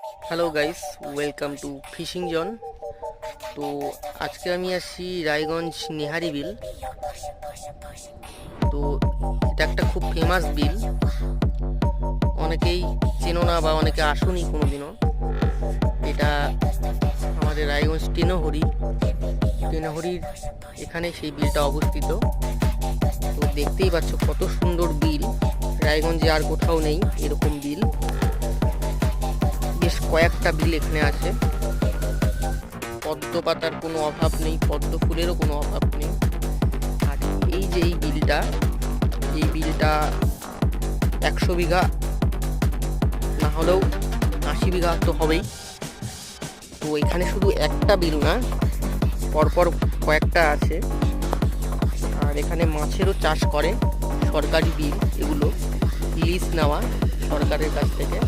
Hello guys, welcome to fishing zone. তো আজকে আমি আসছি রায়গঞ্জ নেহারি বিল। তো এটা একটা খুব ফেমাস বিল, অনেকেই চেনো না বা অনেকে আসুনি কোনোদিনও। এটা আমাদের রায়গঞ্জ টেনহরির এখানে সেই বিলটা অবস্থিত। তো দেখতেই পাচ্ছ কত সুন্দর বিল, রায়গঞ্জে আর কোথাও নেই এরকম বিল। বেশ কয়েকটা বিল এখানে আছে, পদ্ম পাতার কোনো অভাব নেই, পদ্ম ফুলেরও কোনো অভাব নেই। আর এই যে এই বিলটা 100 বিঘা না হলেও 80 বিঘা তো হবেই। তো এখানে শুধু একটা বিল না, পরপর কয়েকটা আছে। আর এখানে মাছেরও চাষ করে, সরকারি বিল এগুলো, লিজ নেওয়া সরকারের কাছ থেকে।